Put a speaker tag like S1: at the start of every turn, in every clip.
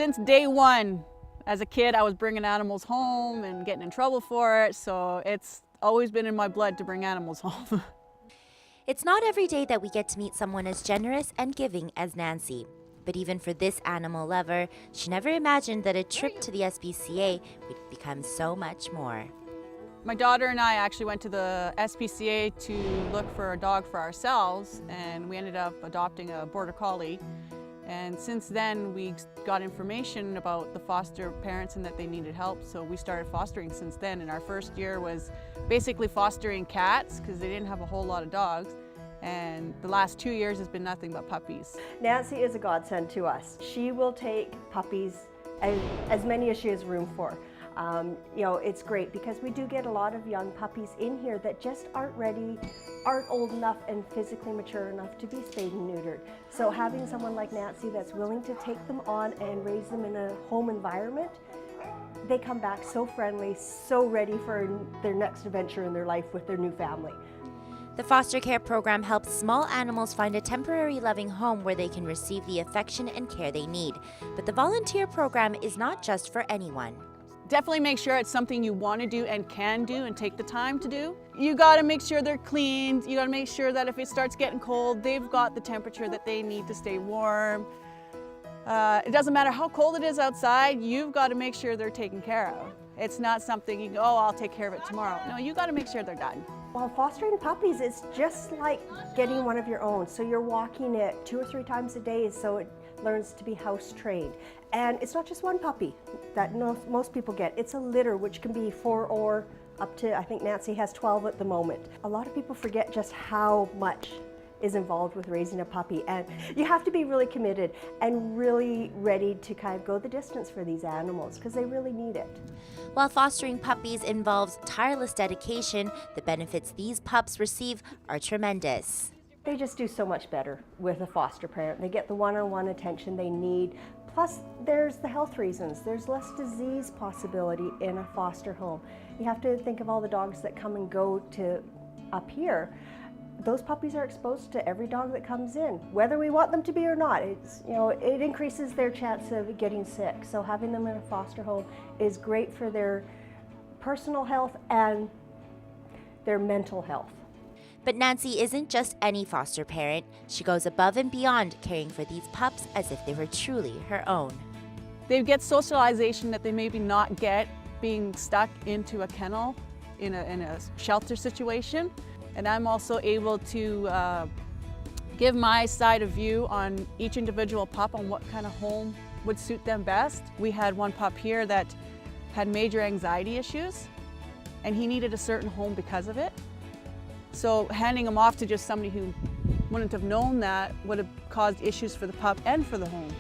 S1: Since day one, as a kid, I was bringing animals home and getting in trouble for it, so it's always been in my blood to bring animals home.
S2: It's not every day that we get to meet someone as generous and giving as Nancy. But even for this animal lover, she never imagined that a trip to the SPCA would become so much more.
S1: My daughter and I actually went to the SPCA to look for a dog for ourselves, and we ended up adopting a border collie. And since then, we got information about the foster parents and that they needed help, so we started fostering since then. And our first year was basically fostering cats because they didn't have a whole lot of dogs. And the last 2 years has been nothing but puppies.
S3: Nancy is a godsend to us. She will take puppies, as many as she has room for. You know, it's great because we do get a lot of young puppies in here that just aren't ready, aren't old enough and physically mature enough to be spayed and neutered. So having someone like Nancy that's willing to take them on and raise them in a home environment, they come back so friendly, so ready for their next adventure in their life with their new family.
S2: The foster care program helps small animals find a temporary loving home where they can receive the affection and care they need. But the volunteer program is not just for anyone.
S1: Definitely make sure it's something you want to do and can do and take the time to do. You got to make sure they're cleaned. You got to make sure that if it starts getting cold, they've got the temperature that they need to stay warm. It doesn't matter how cold it is outside, you've got to make sure they're taken care of. It's not something you go, oh, I'll take care of it tomorrow. No, you got to make sure they're done.
S3: While fostering puppies, it's just like getting one of your own. So you're walking it 2 or 3 times a day so it learns to be house trained. And it's not just one puppy that most people get. It's a litter, which can be 4 or up to, I think Nancy has 12 at the moment. A lot of people forget just how much is involved with raising a puppy, and you have to be really committed and really ready to kind of go the distance for these animals because they really need it.
S2: While fostering puppies involves tireless dedication, the benefits these pups receive are tremendous.
S3: They just do so much better with a foster parent. They get the one-on-one attention they need. Plus, there's the health reasons. There's less disease possibility in a foster home. You have to think of all the dogs that come and go to up here. Those puppies are exposed to every dog that comes in, whether we want them to be or not. It's, you know, it increases their chance of getting sick. So having them in a foster home is great for their personal health and their mental health.
S2: But Nancy isn't just any foster parent. She goes above and beyond, caring for these pups as if they were truly her own.
S1: They get socialization that they maybe not get being stuck into a kennel in a shelter situation. And I'm also able to give my side of view on each individual pup on what kind of home would suit them best. We had one pup here that had major anxiety issues, and he needed a certain home because of it. So handing him off to just somebody who wouldn't have known that would have caused issues for the pup and for the home.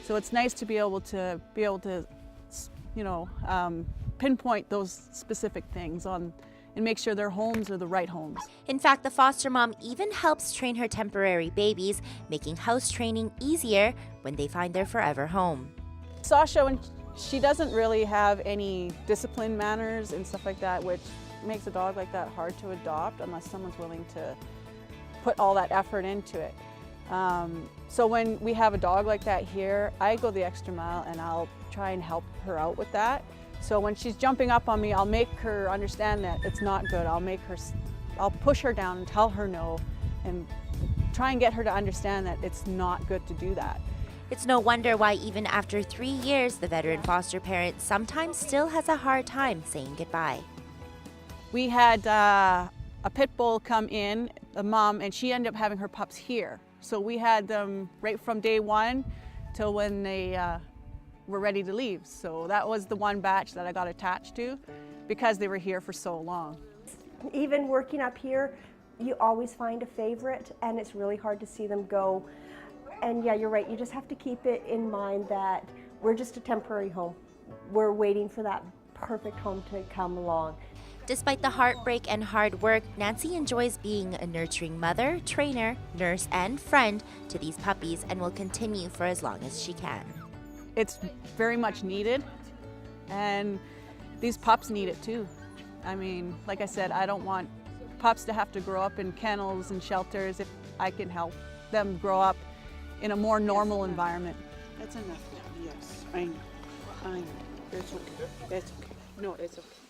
S1: So it's nice to be able to you know, pinpoint those specific things on and make sure their homes are the right homes.
S2: In fact, the foster mom even helps train her temporary babies, making house training easier when they find their forever home.
S1: Sasha, when she doesn't really have any discipline manners and stuff like that, which makes a dog like that hard to adopt unless someone's willing to put all that effort into it. So when we have a dog like that here, I go the extra mile and I'll try and help her out with that. So when she's jumping up on me, I'll make her understand that it's not good. I'll push her down and tell her no and try and get her to understand that it's not good to do that.
S2: It's no wonder why even after 3 years, the veteran foster parent sometimes still has a hard time saying goodbye.
S1: We had a pit bull come in, a mom, and she ended up having her pups here. So we had them right from day one till when they were ready to leave. So that was the one batch that I got attached to because they were here for so long.
S3: Even working up here, you always find a favorite and it's really hard to see them go. And yeah, you're right, you just have to keep it in mind that we're just a temporary home. We're waiting for that perfect home to come along.
S2: Despite the heartbreak and hard work, Nancy enjoys being a nurturing mother, trainer, nurse, and friend to these puppies and will continue for as long as she can.
S1: It's very much needed, and these pups need it too. I mean, like I said, I don't want pups to have to grow up in kennels and shelters if I can help them grow up in a more normal environment.
S4: That's enough, yes.
S1: I know. I know. It's okay. That's okay. No, it's okay.